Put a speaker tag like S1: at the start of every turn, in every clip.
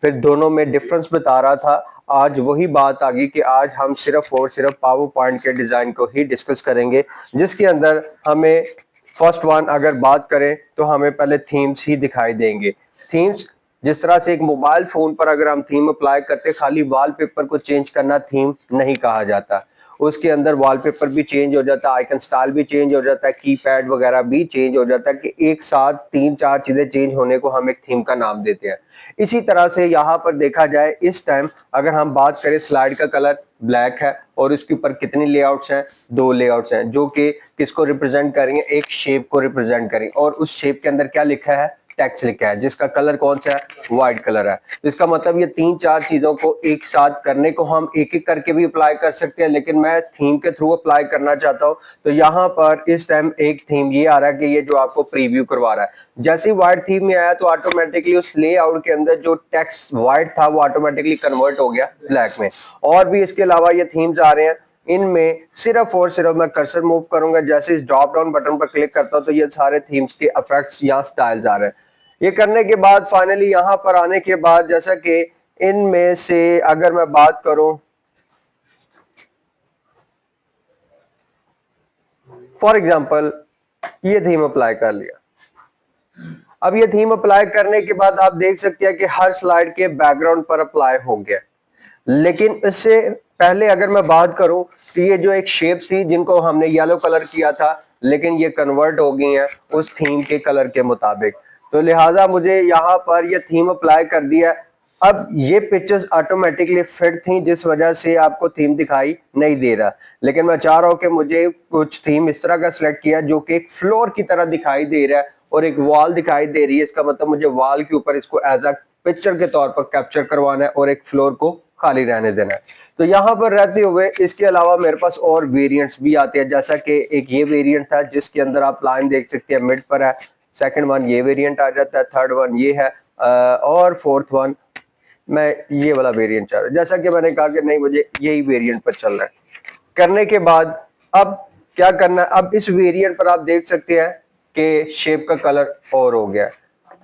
S1: फिर दोनों में डिफरेंस बता रहा था। आज वही बात आ गई कि आज हम सिर्फ और सिर्फ पावर पॉइंट के डिज़ाइन को ही डिस्कस करेंगे, जिसके अंदर हमें फर्स्ट वन अगर बात करें तो हमें पहले थीम्स ही दिखाई देंगे। थीम्स जिस तरह से एक मोबाइल फोन पर अगर हम थीम अप्लाई करते, खाली वॉलपेपर को चेंज करना थीम नहीं कहा जाता, उसके अंदर वॉलपेपर भी चेंज हो जाता है, आइकन स्टाइल भी चेंज हो जाता है, कीपैड वगैरह भी चेंज हो जाता है, कि एक साथ 3-4 चीजें चेंज होने को हम एक थीम का नाम देते हैं। इसी तरह से यहाँ पर देखा जाए इस टाइम अगर हम बात करें, स्लाइड का कलर ब्लैक है और उसके ऊपर कितनी लेआउट्स हैं, 2 लेआउट्स हैं, जो कि किसको रिप्रेजेंट करेंगे, एक शेप को रिप्रेजेंट करेंगे। और उस शेप के अंदर क्या लिखा है, टेक्स्ट लिखा है, जिसका कलर कौन सा है, व्हाइट कलर है। इसका मतलब ये 3-4 चीजों को एक साथ करने को हम एक एक करके भी अप्लाई कर सकते हैं, लेकिन मैं थीम के थ्रू अप्लाई करना चाहता हूं। तो यहाँ पर इस टाइम एक थीम ये आ रहा है कि ये जो आपको प्रीव्यू करवा रहा है, जैसे ही व्हाइट थीम में आया तो ऑटोमेटिकली उस लेआउट के अंदर जो टेक्स्ट व्हाइट था वो ऑटोमेटिकली कन्वर्ट हो गया ब्लैक में। और भी इसके अलावा ये थीम्स आ रहे हैं, इनमें सिर्फ और सिर्फ मैं कर्सर मूव करूंगा, जैसे इस ड्रॉप डाउन बटन पर क्लिक करता हूं तो ये सारे थीम्स के इफेक्ट्स या स्टाइल्स आ रहे हैं। ये करने के बाद फाइनली यहां पर आने के बाद, जैसा कि इनमें से अगर मैं बात करूं, फॉर एग्जांपल ये थीम अप्लाई कर लिया। अब ये थीम अप्लाई करने के बाद आप देख सकते हैं कि हर स्लाइड के बैकग्राउंड पर अप्लाई हो गया। लेकिन इससे पहले अगर मैं बात करूं तो ये जो एक शेप थी जिनको हमने येलो कलर किया था, लेकिन ये कन्वर्ट हो गई हैं उस थीम के कलर के मुताबिक। तो लिहाजा मुझे यहाँ पर ये थीम अप्लाई कर दिया। अब ये पिक्चर्स ऑटोमेटिकली फिट थी, जिस वजह से आपको थीम दिखाई नहीं दे रहा। लेकिन मैं चाह रहा हूँ कि मुझे कुछ थीम इस तरह का सिलेक्ट किया जो कि एक फ्लोर की तरह दिखाई दे रहा है और एक वॉल दिखाई दे रही है। इसका मतलब मुझे वॉल के ऊपर इसको एज अ पिक्चर के तौर पर कैप्चर करवाना है और एक फ्लोर को खाली रहने देना है। तो यहाँ पर रहते हुए इसके अलावा मेरे पास और वेरिएंट्स भी आते हैं, जैसा कि एक ये वेरिएंट था जिसके अंदर आप लाइन देख सकते हैं मिड पर है, सेकंड वन ये वेरिएंट आ जाता है, थर्ड वन ये है, और फोर्थ वन मैं ये वाला वेरिएंट चाह रहा हूँ। जैसा कि मैंने कहा कि नहीं मुझे यही वेरिएंट पर चलना है। करने के बाद अब क्या करना है, अब इस वेरिएंट पर आप देख सकते हैं कि शेप का कलर और हो गया।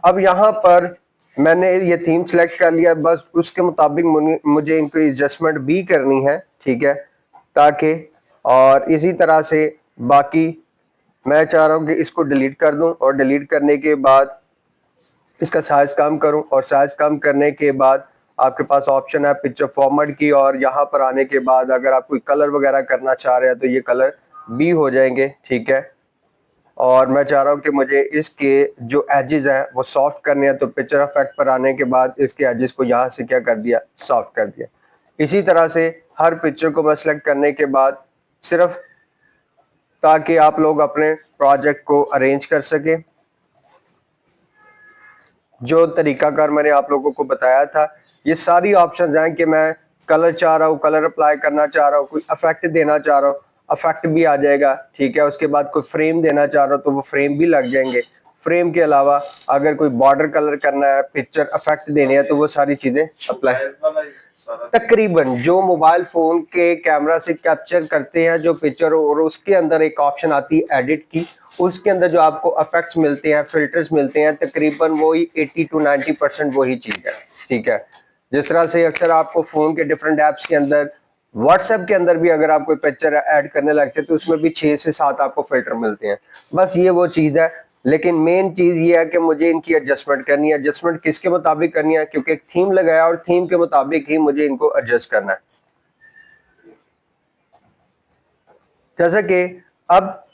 S1: अब यहाँ पर मैंने ये थीम सेलेक्ट कर लिया, बस उसके मुताबिक मुझे इनको एडजस्टमेंट भी करनी है, ठीक है, ताकि और इसी तरह से बाकी मैं चाह रहा हूँ कि इसको डिलीट कर दूं और डिलीट करने के बाद इसका साइज कम करूं और साइज कम करने के बाद आपके पास ऑप्शन है पिक्चर फॉर्मेट की, और यहाँ पर आने के बाद अगर आप कोई कलर वगैरह करना चाह रहे हैं तो ये कलर भी हो जाएंगे, ठीक है। और मैं चाह रहा हूँ कि मुझे इसके जो एजेस हैं वो सॉफ्ट करने हैं, तो पिक्चर इफेक्ट पर आने के बाद इसके एजेस को यहाँ से क्या कर दिया, सॉफ्ट कर दिया। इसी तरह से हर पिक्चर को मैं सेलेक्ट करने के बाद सिर्फ ताकि आप लोग अपने प्रोजेक्ट को अरेंज कर सके, जो तरीकाकार मैंने आप लोगों को बताया था, ये सारी ऑप्शंस हैं कि मैं कलर चाह रहा हूँ, कलर अप्लाई करना चाह रहा हूँ, कोई इफेक्ट देना चाह रहा हूँ, इफेक्ट भी आ जाएगा, ठीक है। उसके बाद कोई फ्रेम देना चाह रहा हूँ तो वो फ्रेम भी लग जाएंगे। फ्रेम के अलावा अगर कोई बॉर्डर कलर करना है, पिक्चर इफेक्ट देने हैं, तो वो सारी चीजें अप्लाई तकरीबन जो मोबाइल फोन के कैमरा से कैप्चर करते हैं जो पिक्चर, और उसके अंदर एक ऑप्शन आती है एडिट की, उसके अंदर जो आपको इफेक्ट्स मिलते हैं, फिल्टर्स मिलते हैं, तकरीबन वही 80 to 90% वही चीज है, ठीक है। जिस तरह से अक्सर आपको फोन के डिफरेंट ऐप्स के अंदर, व्हाट्सएप के अंदर भी अगर आप कोई पिक्चर ऐड करने लगते हैं तो उसमें भी 6 से 7 आपको फिल्टर मिलते हैं, बस ये वो चीज है। लेकिन मेन चीज ये है कि मुझे इनकी एडजस्टमेंट करनी है। एडजस्टमेंट किसके मुताबिक करनी है, क्योंकि एक थीम लगाया और थीम के मुताबिक ही मुझे इनको एडजस्ट करना है। जैसे कि अब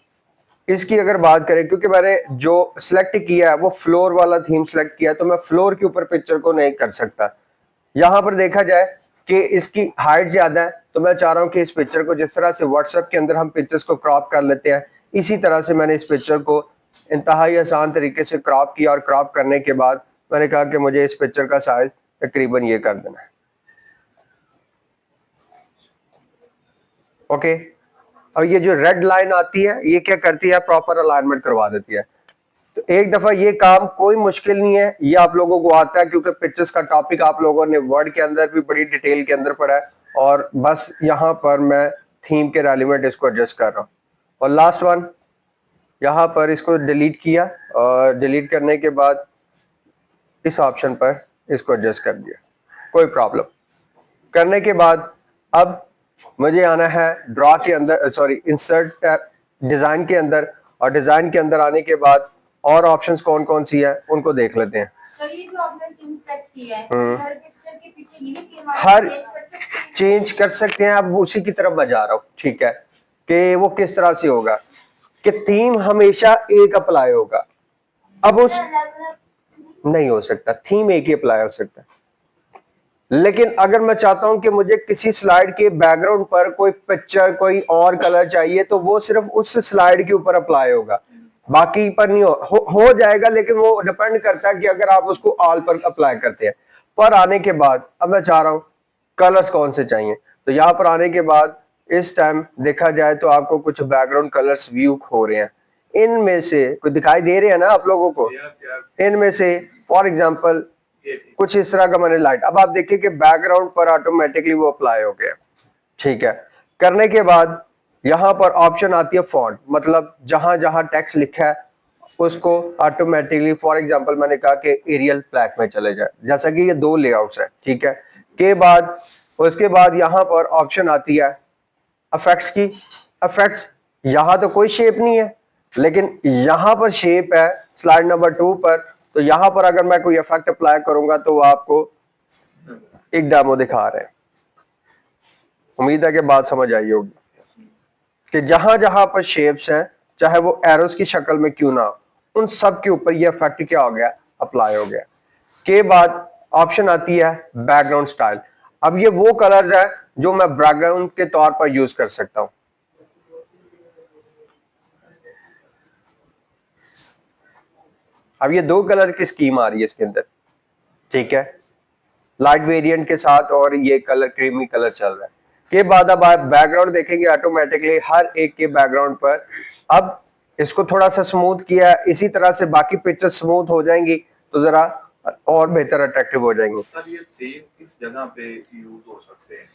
S1: इसकी अगर बात करें, क्योंकि मैंने जो सिलेक्ट किया है वो फ्लोर वाला थीम सिलेक्ट किया, तो मैं फ्लोर के ऊपर पिक्चर को नहीं कर सकता। यहां पर देखा जाए कि इसकी हाइट ज्यादा है, तो मैं चाह रहा हूं कि इस पिक्चर को जिस तरह से व्हाट्सएप के अंदर हम पिक्चर्स को क्रॉप कर लेते हैं, इसी तरह से मैंने इस पिक्चर को इंतहाई आसान तरीके से क्रॉप किया, और क्रॉप करने के बाद मैंने कहा कि मुझे इस पिक्चर का साइज तकरीबन ये कर देना है, ओके। और ये जो रेड लाइन आती है ये क्या करती है, प्रॉपर अलाइनमेंट करवा देती है। तो एक दफा ये काम कोई मुश्किल नहीं है, ये आप लोगों को आता है, क्योंकि पिक्चर्स का टॉपिक आप लोगों ने वर्ड के अंदर भी बड़ी डिटेल के अंदर पढ़ा है, और बस यहाँ पर मैं थीम के रेलिवेंट इसको एडजस्ट कर रहा हूँ। और लास्ट वन यहाँ पर इसको डिलीट किया, और डिलीट करने के बाद इस ऑप्शन पर इसको एडजस्ट कर दिया। कोई प्रॉब्लम। करने के बाद अब मुझे आना है ड्रॉ के अंदर, सॉरी इंसर्ट डिजाइन के अंदर, और डिजाइन के अंदर आने के बाद और ऑप्शंस कौन कौन सी है उनको देख लेते हैं।
S2: सर ये जो आपने थीम सेट की है, हर पिक्चर के पीछे यही थीम
S1: हर चेंज कर सकते हैं। अब उसी की तरफ मैं जा रहा हूँ, ठीक है, कि वो किस तरह से होगा कि थीम हमेशा एक अप्लाई होगा। अब उस नहीं हो सकता, थीम एक ही अप्लाई हो सकता है। लेकिन अगर मैं चाहता हूं कि मुझे किसी स्लाइड के बैकग्राउंड पर कोई पिक्चर, कोई और कलर चाहिए, तो वो सिर्फ उस स्लाइड के ऊपर अप्लाई होगा, बाकी पर नहीं हो जाएगा। लेकिन वो डिपेंड करता है कि अगर आप उसको ऑल पर अप्लाई करते हैं। पर आने के बाद अब मैं चाह रहा हूं कलर्स कौन से चाहिए, तो यहां पर आने के बाद इस टाइम देखा जाए तो आपको कुछ बैकग्राउंड कलर्स व्यू हो रहे हैं। इनमें से कुछ दिखाई दे रहे हैं ना आप लोगों को? इनमें से फॉर एग्जाम्पल कुछ इस तरह का मैंने लाइट, अब आप देखिए कि बैकग्राउंड पर ऑटोमेटिकली वो अप्लाई हो गया, ठीक है। करने के बाद यहां पर ऑप्शन आती है फॉन्ट, मतलब जहां जहां टेक्स्ट लिखा है उसको ऑटोमेटिकली, फॉर एग्जांपल मैंने कहा कि एरियल ब्लैक में चले जाए, जैसा कि ये दो लेआउट्स है, ठीक है। के बाद उसके बाद यहां पर ऑप्शन आती है इफेक्ट्स की। इफेक्ट्स यहां तो कोई शेप नहीं है, लेकिन यहां पर शेप है स्लाइड नंबर 2 पर। तो यहां पर अगर मैं कोई इफेक्ट अप्लाई करूंगा तो वो आपको एक डेमो दिखा रहे हैं। उम्मीद है कि बात समझ आई होगी कि जहां जहां पर शेप्स हैं, चाहे वो एरोस की शक्ल में क्यों ना हो, उन सब के ऊपर ये इफेक्ट क्या हो गया, अप्लाई हो गया। के बाद ऑप्शन आती है बैकग्राउंड स्टाइल। अब ये वो कलर्स है जो मैं बैकग्राउंड के तौर पर यूज कर सकता हूं। अब ये दो कलर की स्कीम आ रही है इसके अंदर, ठीक है, लाइट वेरिएंट के साथ, और ये कलर क्रीमी कलर चल रहा है। के बाद अब आप बैकग्राउंड देखेंगे ऑटोमेटिकली हर एक के बैकग्राउंड पर। अब इसको थोड़ा सा स्मूथ किया, इसी तरह से बाकी पिक्चर स्मूथ हो जाएंगी तो जरा और बेहतर अट्रैक्टिव हो जाएंगे।
S3: सर ये थीम किस जगह पे यूज हो सकते हैं?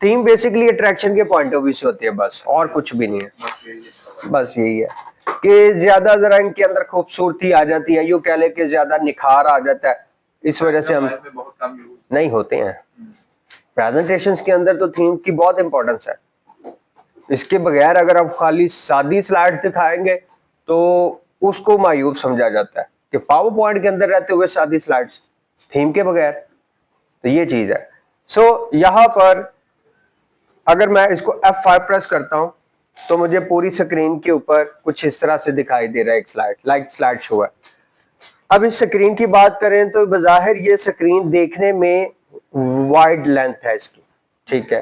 S1: थीम बेसिकली अट्रैक्शन के पॉइंट ऑफ व्यू से होती है बस, और कुछ भी नहीं है। बस यही है कि ज्यादा जरा इनके अंदर खूबसूरती आ जाती है, यूं कह ले कि ज्यादा निखार आ जाता है, इस वजह से हम
S3: बहुत कम यूज
S1: नहीं होते हैं। प्रेजेंटेशंस के अंदर तो थीम की बहुत इंपॉर्टेंस है। इसके बगैर अगर आप खाली सादी स्लाइड दिखाएंगे तो उसको मायूब समझा जाता है कि पावर पॉइंट के अंदर रहते हुए सादी स्लाइड्स, थीम के बगैर, तो ये चीज है। सो यहां पर अगर मैं इसको F5 प्रेस करता हूं तो मुझे पूरी स्क्रीन के ऊपर कुछ इस तरह से दिखाई दे रहा है, एक स्लाइड, लाइक स्लाइड शो है। अब इस स्क्रीन की बात करें तो बज़ाहिर ये स्क्रीन देखने में वाइड लेंथ है इसकी, ठीक है,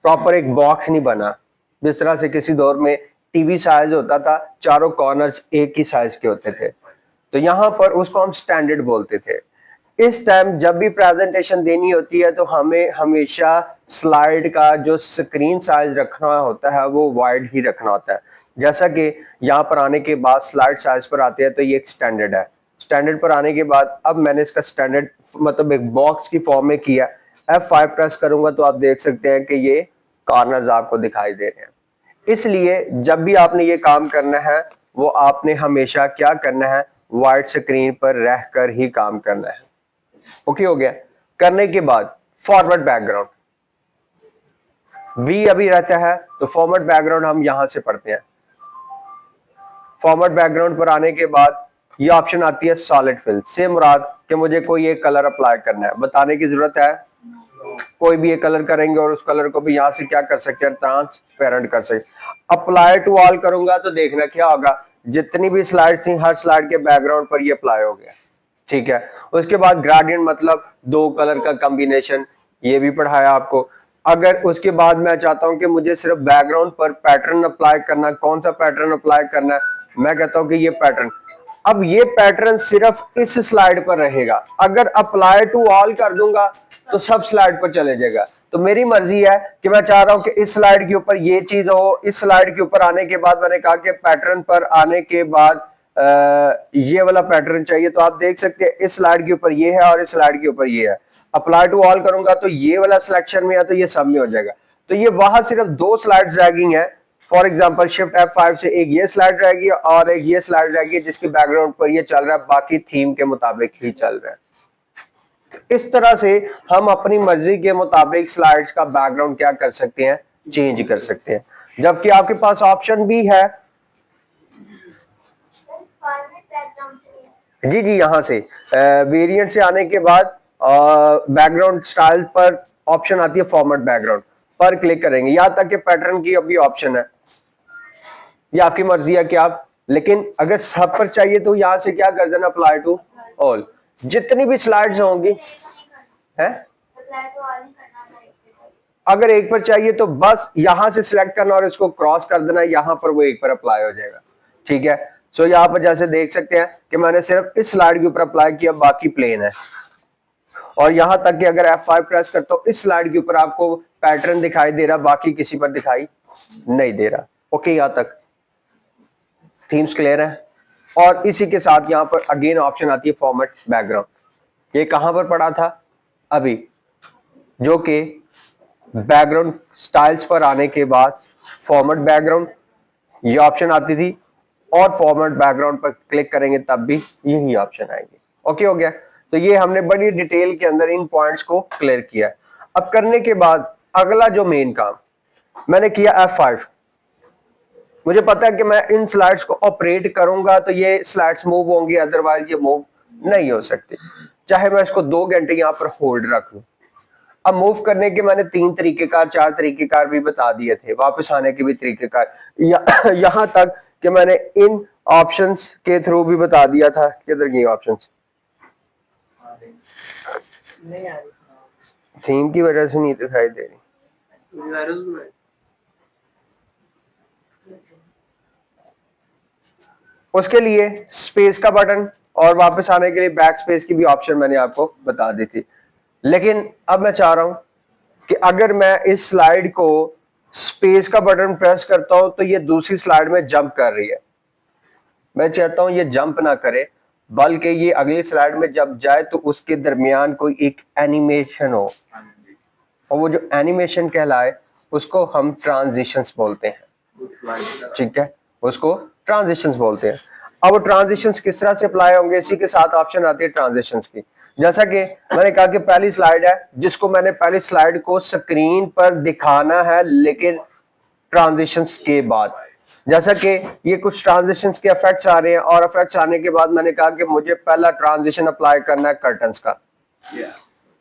S1: प्रॉपर एक बॉक्स नहीं बना। जिस तरह से किसी दौर में टीवी साइज होता था, चारों कॉर्नर्स एक ही साइज के होते थे, तो यहां पर उसको हम स्टैंडर्ड बोलते थे। इस टाइम जब भी प्रेजेंटेशन देनी होती है तो हमें हमेशा स्लाइड का जो स्क्रीन साइज रखना होता है वो वाइड ही रखना होता है। जैसा कि यहाँ पर आने के बाद स्लाइड साइज पर आते हैं तो ये एक स्टैंडर्ड है। स्टैंडर्ड पर आने के बाद अब मैंने इसका स्टैंडर्ड मतलब एक बॉक्स की फॉर्म में किया। F5 प्रेस करूंगा तो आप देख सकते हैं कि ये कॉर्नर्स आपको दिखाई दे रहे हैं। इसलिए जब भी आपने ये काम करना है वो आपने हमेशा क्या करना है, वाइड स्क्रीन पर रहकर ही काम करना है। ओके हो गया। करने के बाद फॉरवर्ड बैकग्राउंड भी अभी रहता है, तो फॉरवर्ड बैकग्राउंड हम यहां से पढ़ते हैं। फॉरवर्ड बैकग्राउंड पर आने के बाद ये ऑप्शन आती है सॉलिड फिल से मुराद कि मुझे कोई एक कलर अप्लाई करना है, बताने की जरूरत है? कोई भी एक कलर करेंगे और उस कलर को भी यहां से क्या कर सकते हैं, ट्रांसपेरेंट कर सकते। अप्लाई टू ऑल करूंगा तो देखना क्या होगा, जितनी भी स्लाइड थी हर स्लाइड के बैकग्राउंड पर ये अप्लाई हो गया, ठीक है। उसके बाद ग्रेडियंट मतलब दो कलर का कॉम्बिनेशन, ये भी पढ़ाया आपको। अगर उसके बाद मैं चाहता हूं कि मुझे सिर्फ बैकग्राउंड पर पैटर्न अप्लाई करना, कौन सा पैटर्न अप्लाई करना है, मैं कहता हूं कि ये पैटर्न। अब ये पैटर्न सिर्फ इस स्लाइड पर रहेगा, अगर अप्लाई टू ऑल कर दूंगा तो सब स्लाइड पर चले जाएगा। तो मेरी मर्जी है कि मैं चाह रहा हूं कि इस स्लाइड के ऊपर ये चीज हो, इस स्लाइड के ऊपर आने के बाद मैंने कहा कि पैटर्न पर आने के बाद ये वाला पैटर्न चाहिए, तो आप देख सकते हैं इस स्लाइड के ऊपर ये है और इस स्लाइड के ऊपर ये है। अप्लाई टू ऑल करूंगा तो ये वाला सिलेक्शन में है तो ये सब में हो जाएगा। तो ये वहां सिर्फ दो स्लाइड्स रह गई हैं। फॉर एग्जांपल शिफ्ट F5 से एक ये स्लाइड रहेगी और एक ये स्लाइड रहेगी जिसके बैकग्राउंड पर ये चल रहा है, बाकी थीम के मुताबिक ही चल रहा है। इस तरह से हम अपनी मर्जी के मुताबिक स्लाइड्स का बैकग्राउंड क्या कर सकते हैं, चेंज कर सकते हैं। जबकि आपके पास ऑप्शन भी है,
S2: फॉर्मेट बैकग्राउंड से
S1: जी जी, यहां से वेरिएंट से आने के बाद बैकग्राउंड स्टाइल पर ऑप्शन आती है, फॉर्मेट बैकग्राउंड पर क्लिक करेंगे। यहां तक कि पैटर्न की अभी ऑप्शन है, ये आपकी मर्जी है कि आप, लेकिन अगर सब पर चाहिए तो यहां से क्या कर देना, अप्लाई टू ऑल। जितनी भी स्लाइड्स होंगी है,
S2: अप्लाई टू ऑल ही करना था एक पे चाहिए।
S1: अगर एक पर चाहिए तो बस यहां से सिलेक्ट करना और इसको क्रॉस कर देना, यहां पर वो एक पर अप्लाई हो जाएगा। ठीक है, सो यहां पर जैसे देख सकते हैं कि मैंने सिर्फ इस स्लाइड के ऊपर अप्लाई किया, बाकी प्लेन है। और यहां तक कि अगर F5 प्रेस करता हूं, इस स्लाइड के ऊपर आपको पैटर्न दिखाई दे रहा, बाकी किसी पर दिखाई नहीं दे रहा। ओके, यहां तक थीम्स क्लियर है। और इसी के साथ यहां पर अगेन ऑप्शन आती है फॉर्मेट बैकग्राउंड। ये कहां पर पड़ा था अभी, जो कि बैकग्राउंड स्टाइल्स पर आने के बाद फॉर्मेट बैकग्राउंड ये ऑप्शन आती थी, और फॉर्मेट बैकग्राउंड पर क्लिक करेंगे तब भी यही ऑप्शन आएंगे। ओके हो गया। तो ये हमने बड़ी डिटेल के अंदर इन पॉइंट्स को क्लियर किया। अब करने के बाद अगला जो मेन काम मैंने किया, F5। मुझे पता है कि मैं इन स्लाइड्स को ऑपरेट करूंगा तो ये स्लाइड्स मूव होंगी, अदरवाइज ये मूव नहीं हो सकती, चाहे मैं इसको 2 घंटे यहां पर होल्ड रख लूं। अब मूव करने के मैंने 3 तरीकेकार 4 तरीकेकार भी बता दिए थे, वापस आने के भी तरीकेकार, यहां तक कि मैंने इन ऑप्शंस के थ्रू भी बता दिया था। किधर गई ऑप्शंस,
S4: नहीं आ रही,
S1: थीम की वजह से नहीं दिखाई दे रही।
S4: मुझे वायरस हुआ है।
S1: उसके लिए स्पेस का बटन और वापस आने के लिए बैक स्पेस की भी ऑप्शन मैंने आपको बता दी थी। लेकिन अब मैं चाह रहा हूं कि अगर मैं इस स्लाइड को स्पेस का बटन प्रेस करता हूं तो ये दूसरी स्लाइड में जंप कर रही है। मैं चाहता हूं ये जंप ना करे, बल्कि ये अगली स्लाइड में जब जाए तो उसके दरमियान कोई एक एनिमेशन हो,
S3: हाँ जी,
S1: और वो जो एनिमेशन कहलाए उसको हम ट्रांजिशंस बोलते हैं।
S3: कुछ स्लाइड
S1: ठीक है, उसको ट्रांजिशंस बोलते हैं। अब वो ट्रांजिशंस किस तरह से अप्लाई होंगे, इसी के साथ ऑप्शन आती है ट्रांजिशंस की। जैसा कि मैंने कहा कि पहली स्लाइड है जिसको मैंने पहली स्लाइड को स्क्रीन पर दिखाना है, लेकिन ट्रांजिशंस के बाद। जैसा कि ये कुछ ट्रांजिशंस के इफेक्ट्स आ रहे हैं, और इफेक्ट्स आने के बाद मैंने कहा कि मुझे पहला ट्रांजिशन अप्लाई करना है कर्टन्स का।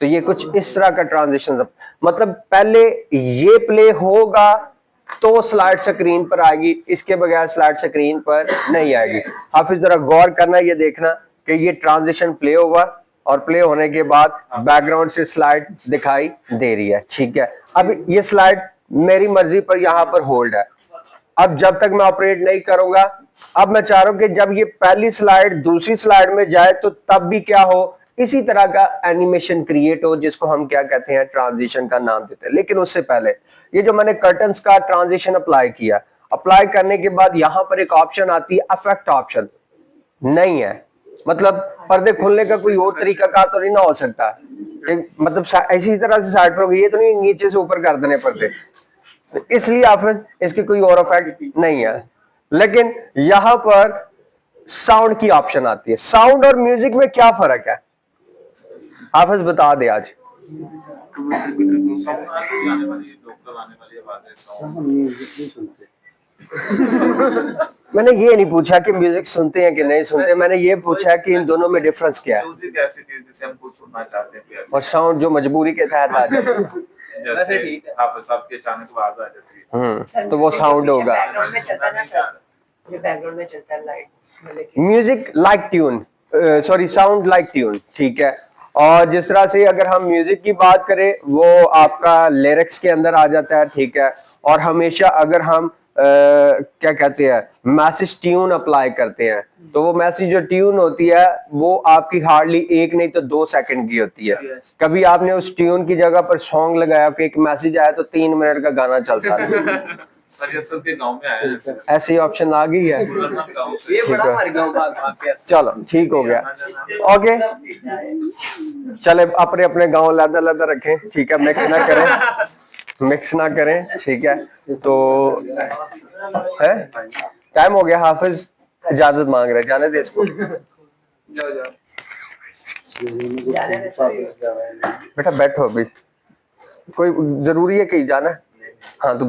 S1: तो ये कुछ इस तरह का ट्रांजिशन, मतलब पहले ये प्ले होगा तो स्लाइड स्क्रीन पर आएगी, इसके बगैर स्लाइड स्क्रीन पर नहीं आएगी। हाफिज जरा गौर करना, ये देखना कि ये ट्रांजिशन प्ले होगा और प्ले होने के बाद बैकग्राउंड से स्लाइड दिखाई दे रही है। ठीक है, अब ये स्लाइड मेरी मर्जी पर यहां पर होल्ड है। अब जब तक मैं ऑपरेट नहीं करूंगा, अब मैं चाह रहा हूं कि जब ये पहली स्लाइड दूसरी स्लाइड में जाए तो तब भी क्या हो, इसी तरह का एनिमेशन क्रिएट हो, जिसको हम क्या कहते हैं, ट्रांजिशन का नाम देते हैं। लेकिन उससे पहले ये जो मैंने कर्टन्स का ट्रांजिशन अप्लाई किया, अप्लाई करने के बाद यहां पर एक ऑप्शन आती है इफेक्ट ऑप्शन, नहीं है, मतलब पर्दे खोलने का कोई और तरीका का तो नहीं ना हो सकता, मतलब इसी तरह से साइड पर ये तो नहीं नीचे से ऊपर कर देने पर्दे, इसलिए आप इसकी कोई और इफेक्ट नहीं है। लेकिन यहां पर साउंड की ऑप्शन आती है। साउंड और म्यूजिक में क्या फर्क है, हाफिज बता दे आज।
S3: आने वाली लोकल आने वाली आवाजें साउंड
S4: हम म्यूजिक नहीं सुनते।
S1: मैंने ये नहीं पूछा कि म्यूजिक सुनते हैं कि नहीं सुनते, मैंने ये पूछा कि इन दोनों में डिफरेंस क्या है।
S3: म्यूजिक ऐसी चीज जिसे हम कुछ सुनना चाहते हैं कोई ऐसी
S1: और साउंड जो मजबूरी के तहत आ जाए,
S3: जैसे
S4: ठीक है।
S3: आप सबके अचानक आवाज आ जाती है,
S1: तो वो साउंड होगा।
S4: बैकग्राउंड में चलता है ना सर, जो बैकग्राउंड में चलता है light,
S1: music like tune, sorry sound like tune. ठीक है, और जिस तरह से अगर हम म्यूजिक की बात करें वो आपका लिरिक्स के अंदर आ जाता है। ठीक है, और हमेशा अगर हम क्या कहते हैं, मैसेज ट्यून अप्लाई करते हैं, तो वो मैसेज जो ट्यून होती है वो आपकी हार्डली 1 नहीं तो 2 सेकंड की होती है। कभी आपने उस ट्यून की जगह पर सॉन्ग लगाया कि एक मैसेज आया तो 3 मिनट का गाना चलता है।
S3: सर ये सबके गांव में आया है,
S1: ऐसी ऑप्शन आ गई है।
S3: गांव से
S4: ये बड़ा हमारे गांव का
S1: चलो ठीक हो गया, ओके, चले अपने अपने गांव लदा लदा रखें। ठीक है, मिक्स ना करें, मिक्स ना करें। ठीक है, तो है टाइम हो गया, हाफिज इजाजत मांग रहे, जाने दे इसको।
S4: जाओ जाओ। जाने में सॉरी
S1: बेटा बैठो अभी, कोई जरूरी है कहीं जाना है? हाँ तो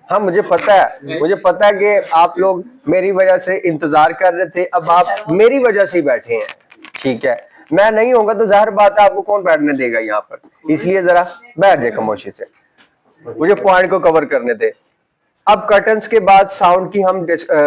S1: हाँ मुझे पता है कि आप लोग मेरी वजह से इंतजार कर रहे थे, अब आप मेरी वजह से ही बैठे हैं, ठीक है। मैं नहीं होगा तो जाहिर बात है आपको कौन बैठने देगा यहाँ पर, इसलिए जरा बैठ जाए खामोशी से, मुझे पॉइंट को कवर करने दे। अब कर्टन्स के बाद साउंड की हम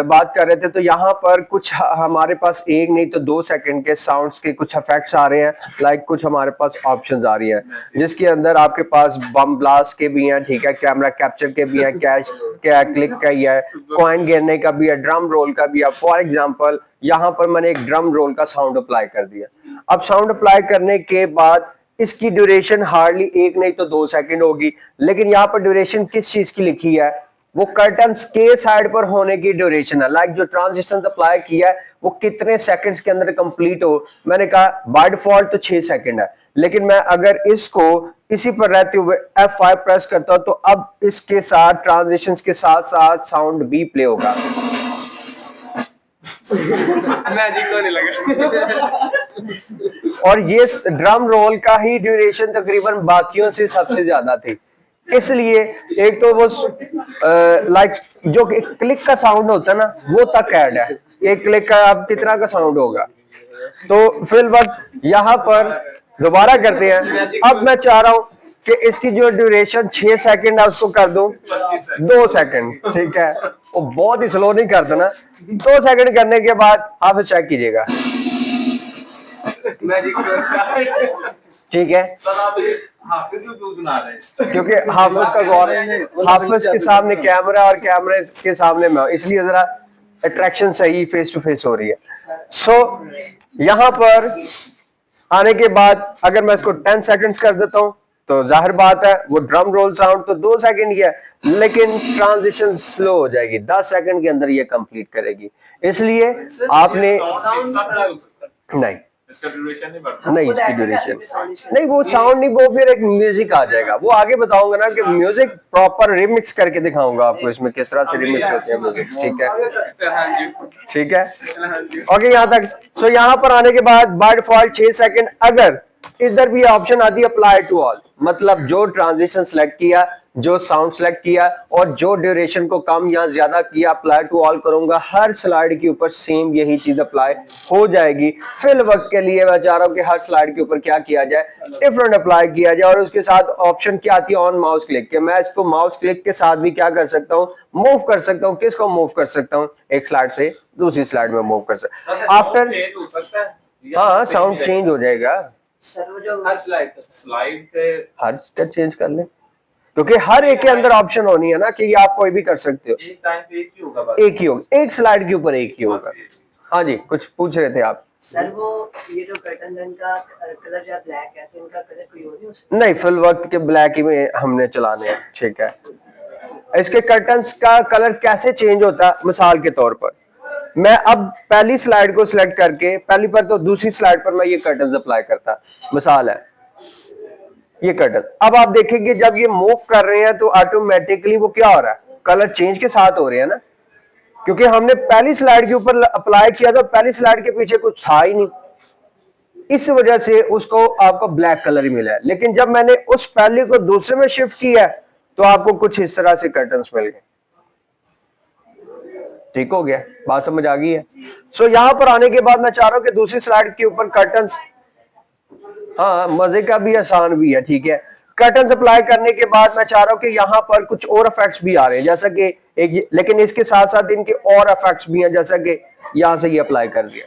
S1: बात कर रहे थे, तो यहाँ पर कुछ हमारे पास एक नहीं तो 2 सेकंड के साउंड्स के कुछ इफेक्ट्स आ रहे हैं, लाइक कुछ हमारे पास ऑप्शंस आ रही हैं जिसके अंदर आपके पास बम ब्लास्ट के भी हैं, ठीक है, कैमरा कैप्चर के भी हैं, कैश क्या क्लिक का ही है, कॉइन गिरने का भी है, ड्रम रोल का भी है। फॉर एग्जाम्पल यहाँ पर मैंने एक ड्रम रोल का साउंड अप्लाई कर दिया। अब साउंड अप्लाई करने के बाद इसकी ड्यूरेशन हार्डली 1 नहीं तो 2 सेकंड होगी, लेकिन यहाँ पर ड्यूरेशन किस चीज की लिखी है, वो कर्टन्स के साइड पर होने की ड्यूरेशन है, लाइक जो ट्रांजिशन अप्लाई किया है वो कितने सेकंड्स के अंदर कंप्लीट हो। मैंने कहा बाय डिफॉल्ट तो 6 सेकंड है, लेकिन मैं अगर इसको इसी पर रहते हुए F5 प्रेस करता हूं तो अब इसके साथ ट्रांजिशंस के साथ साथ साउंड भी प्ले होगा।
S5: मैजिक होने लगा।
S1: और ये ड्रम रोल का ही ड्यूरेशन तकरीबन बाकियों से सबसे ज्यादा थी, इसलिए एक तो वो लाइक जो क्लिक का साउंड होता है ना वो तक ऐड है, एक क्लिक का अब कितना का साउंड होगा। तो फिर वक्त यहाँ पर दोबारा करते हैं। अब मैं चाह रहा हूं कि इसकी जो ड्यूरेशन 6 सेकंड है उसको कर दूं 2 सेकंड, ठीक है, वो बहुत ही स्लो नहीं कर देना। 2 सेकंड करने के बाद आप चेक कीजिएगा,
S5: मैजिक
S1: ठीक है,
S3: हाफिज क्यों सुना रहे हैं?
S1: क्योंकि हाफिज का गौर है, हाफिज के सामने कैमरा और कैमरे के सामने मैं, इसलिए जरा अट्रैक्शन सही फेस टू फेस हो रही है। सो यहाँ पर आने के बाद अगर मैं इसको 10 सेकंड्स कर देता हूँ तो जाहिर बात है वो ड्रम रोल साउंड तो 2 सेकंड ही है, लेकिन ट्रांजिशन स्लो हो जाएगी, 10 सेकंड के अंदर ये कंप्लीट करेगी। इसलिए आपने नहीं
S3: इसका ड्यूरेशन नहीं बढ़ता।
S1: नहीं इसकी ड्यूरेशन नहीं, वो साउंड नहीं, वो फिर एक म्यूजिक आ जाएगा, वो आगे बताऊंगा ना कि म्यूजिक प्रॉपर रिमिक्स करके दिखाऊंगा आपको इसमें किस तरह से रिमिक्स होते हैं म्यूजिक, ठीक है, ठीक है, ओके यहाँ तक। सो यहाँ पर आने के बाद बाय डिफॉल्ट 6 सेकंड, अगर इधर भी ऑप्शन आती है अप्लाई टू ऑल, मतलब जो ट्रांजिशन सेलेक्ट किया, जो साउंड सेलेक्ट किया और जो ड्यूरेशन को कम या ज्यादा किया, अप्लाई टू ऑल करूंगा, हर स्लाइड के ऊपर सेम यही चीज अप्लाई हो जाएगी। फिल वक्त के लिए मैं चाह रहा हूं कि हर स्लाइड के ऊपर क्या किया जाए, डिफरेंट अप्लाई किया जाए, और उसके साथ ऑप्शन क्या आती है ऑन माउस क्लिक के, मैं इसको माउस क्लिक के साथ भी क्या कर सकता हूँ, मूव कर सकता हूँ। किसको मूव कर सकता हूँ, एक स्लाइड से दूसरी स्लाइड में मूव कर सकता हूँ। आफ्टर हाँ साउंड चेंज हो जाएगा,
S4: सर वो जो
S5: हर स्लाइड
S3: पे
S1: हर चेंज कर ले, क्योंकि हर एक के अंदर ऑप्शन होनी है ना कि ये आप कोई भी कर सकते हो।
S3: एक टाइम पे एक ही होगा बस।
S1: एक ही होगा, एक स्लाइड के ऊपर एक ही होगा। हाँ जी कुछ पूछ रहे थे आप?
S4: सर वो ये जो कर्टन का कलर जो ब्लैक है, तो इनका कलर कोई और नहीं हो सकता?
S1: नहीं, फिल वक्त के ब्लैक ही में हमने चलाने हैं, ठीक है। इसके कर्टन्स का कलर कैसे चेंज होता है, मिसाल के तौर पर मैं अब पहली स्लाइड को सिलेक्ट करके, पहली पर तो दूसरी स्लाइड पर मैं ये कर्टन्स अप्लाई करता, मिसाल है ये कर्टन। अब आप देखेंगे जब ये मूव कर रहे हैं तो ऑटोमेटिकली वो क्या हो रहा है, कलर चेंज के साथ हो रहे हैं ना, क्योंकि हमने पहली स्लाइड के ऊपर अप्लाई किया था, पहली स्लाइड के पीछे कुछ था ही नहीं, इस वजह से उसको आपको ब्लैक कलर ही मिला है। लेकिन जब मैंने उस पहले को दूसरे में शिफ्ट किया तो आपको कुछ इस तरह से कर्टन्स मिल गए। ठीक हो गया, बात समझ आ गई है? सो यहां पर आने के बाद मैं चाह रहा हूं कि दूसरी स्लाइड के ऊपर कर्टन्स, हाँ मजे का भी आसान भी है, ठीक है। कर्टन अप्लाई करने के बाद मैं चाह रहा हूं कि यहाँ पर कुछ और इफेक्ट्स भी आ रहे हैं, जैसा कि एक, लेकिन इसके साथ साथ इनके और इफेक्ट्स भी हैं, जैसा कि यहां से ये अप्लाई कर दिया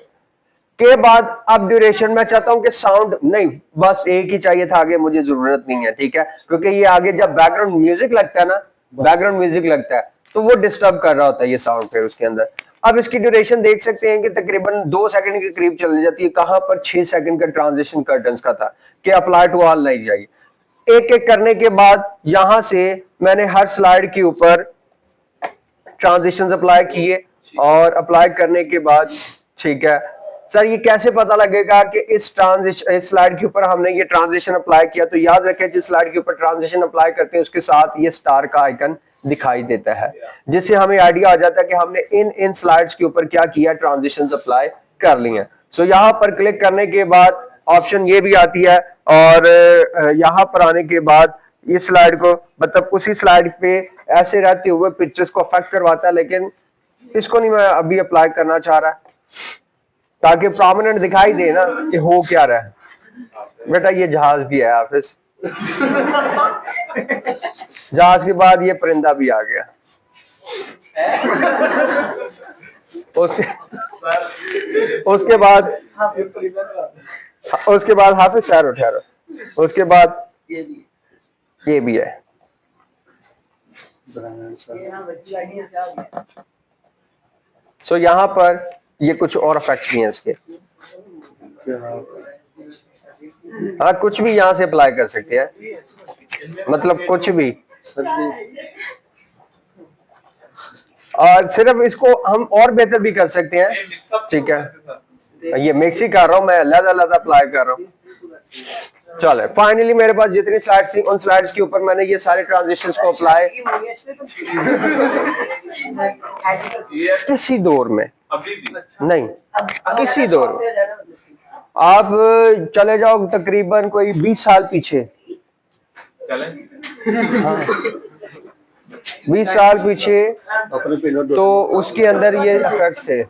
S1: के बाद अब ड्यूरेशन मैं चाहता हूं कि साउंड नहीं, बस एक ही चाहिए था, आगे मुझे जरूरत नहीं है, ठीक है, क्योंकि ये आगे जब बैकग्राउंड म्यूजिक लगता है ना, बैकग्राउंड म्यूजिक लगता है तो वो डिस्टर्ब कर रहा होता है ये साउंड फिर उसके अंदर। अब इसकी ड्यूरेशन देख सकते हैं कि तकरीबन 2 सेकंड के करीब चली जाती है, कहां पर 6 सेकंड का ट्रांजिशन कर्टन्स का था कि अप्लाई टू ऑल नहीं जाइए। एक एक करने के बाद यहां से मैंने हर स्लाइड के ऊपर ट्रांजिशंस अप्लाई किए, और अप्लाई करने के बाद, ठीक है सर ये कैसे पता लगेगा कि इस स्लाइड के ऊपर हमने ये ट्रांजिशन अप्लाई किया, तो याद रखें जिस स्लाइड के ऊपर ट्रांजिशन अप्लाई करते हैं उसके साथ ये स्टार का आइकन दिखाई देता है, जिससे हमें आइडिया आ जाता है कि हमने इन स्लाइड्स के ऊपर क्या किया, ट्रांजिशंस अप्लाई कर ली है। सो यहाँ पर क्लिक करने के बाद ऑप्शन ये भी आती है, और यहाँ पर आने के बाद इस स्लाइड को मतलब उसी स्लाइड पे ऐसे रहते हुए पिक्चर्स को अफेक्ट करवाता है, लेकिन इसको नहीं मैं अभी अप्लाई करना चाह रहा, ताकि प्रोमिनेंट दिखाई दे ना कि हो क्या रहा है। बेटा ये जहाज भी है हाफिज, जहाज के बाद ये परिंदा भी आ गया। उसके बाद हाफिज शहर ठहरो, उसके बाद ये भी है। सो यहाँ पर ये कुछ और इफेक्ट भी हैं इसके। हाँ कुछ भी यहाँ से अप्लाई कर सकते हैं, मतलब कुछ भी, और सिर्फ इसको हम और बेहतर भी कर सकते हैं। ठीक है, ये मिक्स ही कर रहा हूँ मैं, अलग अप्लाई कर रहा हूँ। चले फाइनली मेरे पास जितनी स्लाइड्स थी उन स्लाइड्स के ऊपर मैंने ये सारे ट्रांजिशंस को अप्लाई किसी दौर में नहीं, किसी दौर में आप चले जाओ तकरीबन कोई 20 साल पीछे, 20 साल पीछे, तो उसके अंदर ये इफेक्ट्स है।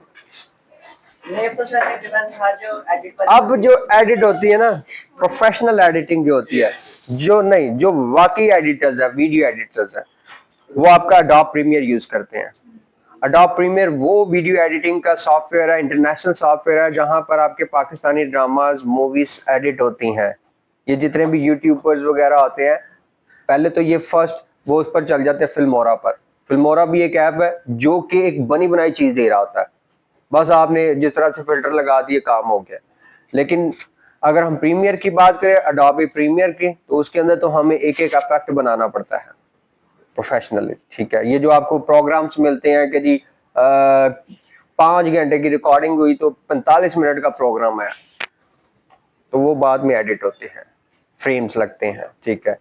S1: अब जो एडिट होती है ना, प्रोफेशनल एडिटिंग जो होती है, जो वाकई एडिटर्स है, वीडियो एडिटर्स है, वो आपका अडोब प्रीमियर यूज करते हैं। अडोब प्रीमियर वो वीडियो एडिटिंग का सॉफ्टवेयर है, इंटरनेशनल सॉफ्टवेयर है, जहां पर आपके पाकिस्तानी ड्रामाज मूवीज एडिट होती हैं। ये जितने भी यूट्यूबर्स वगैरह होते हैं, पहले तो ये फर्स्ट वो उस पर चल जाते हैं फिल्मोरा पर। फिल्मोरा भी एक ऐप है जो कि एक बनी बनाई चीज दे रहा होता है, बस आपने जिस तरह से फिल्टर लगा दिए काम हो गया। लेकिन अगर हम प्रीमियर की बात करें, अडोबे प्रीमियर की, तो उसके अंदर तो हमें एक एक इफेक्ट बनाना पड़ता है प्रोफेशनली। ठीक है, ये जो आपको प्रोग्राम्स मिलते हैं कि जी 5 घंटे की रिकॉर्डिंग हुई तो 45 मिनट का प्रोग्राम है, तो वो बाद में एडिट होते हैं, फ्रेम्स लगते हैं। ठीक है,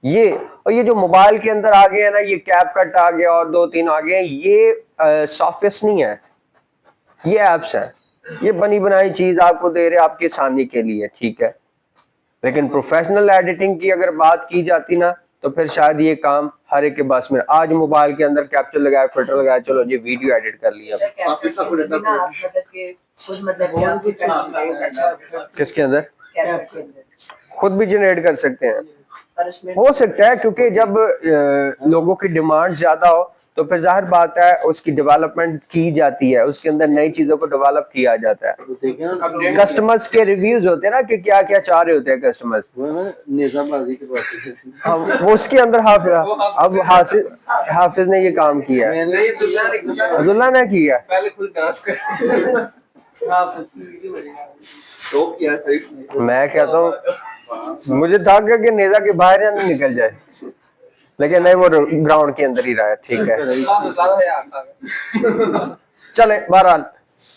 S1: ये जो मोबाइल के अंदर आ गया है ना, ये कैपकट आ गया और 2-3 आ गए, ये सॉफ्टवेयर नहीं है, ये ऐप्स हैं। ये बनी बनाई चीज आपको दे रहे आपकी आसानी के लिए। ठीक है, लेकिन प्रोफेशनल एडिटिंग की अगर बात की जाती ना, तो फिर शायद ये काम हर एक के बस में। आज मोबाइल के अंदर कैप्चर लगाया, फिल्टर लगाया, चलो जी वीडियो एडिट कर लिया। किसके अंदर? खुद भी जनरेट कर सकते हैं, हो सकता है, क्योंकि जब लोगों की डिमांड ज्यादा हो तो फिर जाहिर बात है उसकी डेवलपमेंट की जाती है, उसके अंदर नई चीजों को डेवलप किया जाता है। कस्टमर्स के रिव्यूज होते हैं ना कि क्या क्या चाह रहे होते हैं कस्टमर्स, वो उसके अंदर अब हाफिज ने ये काम किया है, अब्दुल्ला ने किया। मैं कहता हूँ मुझे था कि नेजा के बाहर या नहीं निकल जाए, लेकिन नहीं, वो ग्राउंड के अंदर ही रहा है। ठीक है, चले बहरहाल।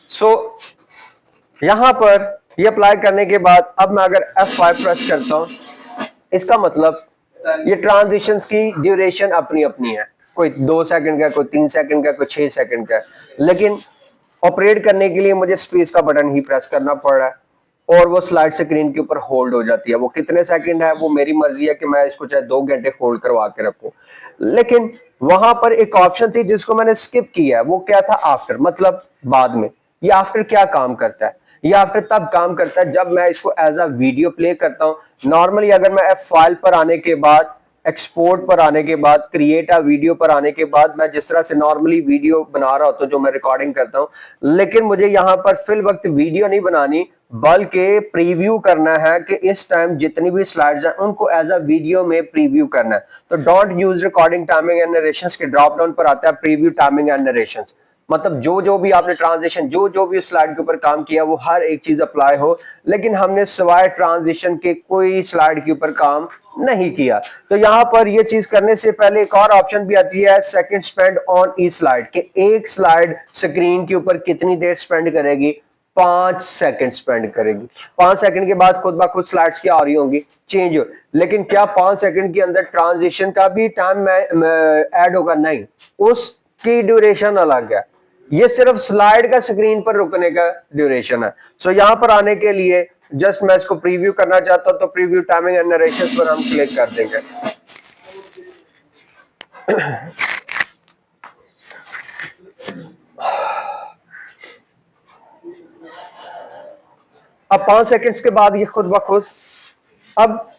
S1: सो यहाँ पर ये अप्लाई करने के बाद अब मैं अगर F5 प्रेस करता हूँ, इसका मतलब ये ट्रांजिशंस की ड्यूरेशन अपनी अपनी है, कोई 2 सेकंड का, कोई 3 सेकंड का, कोई 6 सेकंड का, लेकिन ऑपरेट करने के लिए मुझे स्पेस का बटन ही प्रेस करना पड़ रहा है और वो स्लाइड स्क्रीन के ऊपर होल्ड हो जाती है। वो कितने सेकंड है वो मेरी मर्जी है कि मैं इसको चाहे 2 घंटे होल्ड करवा के रखूं। लेकिन वहां पर एक ऑप्शन थी जिसको मैंने स्किप किया है, वो क्या था? आफ्टर, मतलब बाद में। ये आफ्टर क्या काम करता है? ये आफ्टर तब काम करता है जब मैं इसको एज अ वीडियो प्ले करता हूं। नॉर्मली अगर मैं फाइल पर आने के बाद, एक्सपोर्ट पर आने के बाद, क्रिएट अ वीडियो पर आने के बाद मैं जिस तरह से नॉर्मली वीडियो बना रहा होता हूं, जो मैं रिकॉर्डिंग करता हूं, लेकिन मुझे यहां पर फिल वक्त वीडियो नहीं बनानी, बल्कि प्रीव्यू करना है कि इस टाइम जितनी भी स्लाइड्स हैं उनको एज अ वीडियो में प्रीव्यू करना है। तो don't use recording timing and narrations के ड्रॉप डाउन पर आता है प्रीव्यू टाइमिंग एंड नरेशंस, मतलब जो भी आपने ट्रांजिशन, जो भी स्लाइड के ऊपर काम किया वो हर एक चीज अप्लाई हो, लेकिन हमने सिवाय ट्रांजिशन के कोई स्लाइड के ऊपर काम नहीं किया। तो यहाँ पर ये चीज करने से पहले एक और ऑप्शन भी आती है, second spend on E slide, कि एक स्लाइड स्क्रीन के ऊपर कितनी देर स्पेंड करेगी? 5 सेकंड स्पेंड करेगी। 5 सेकंड के बाद खुद ब खुद स्लाइड्स क्या हो रही होंगी? चेंज हो। लेकिन क्या 5 सेकंड के अंदर ट्रांजिशन का भी टाइम ऐड होगा? नहीं, उसकी ड्यूरेशन अलग है। ये सिर्फ स्लाइड का स्क्रीन पर रुकने का ड्यूरेशन है। सो यहाँ पर आने के लिए जस्ट मैं इसको प्रीव्यू करना चाहता हूं तो प्रीव्यू टाइमिंग एंड नरेशंस पर हम क्लिक कर देंगे। अब 5 सेकंड्स के बाद ये खुद ब खुद, अब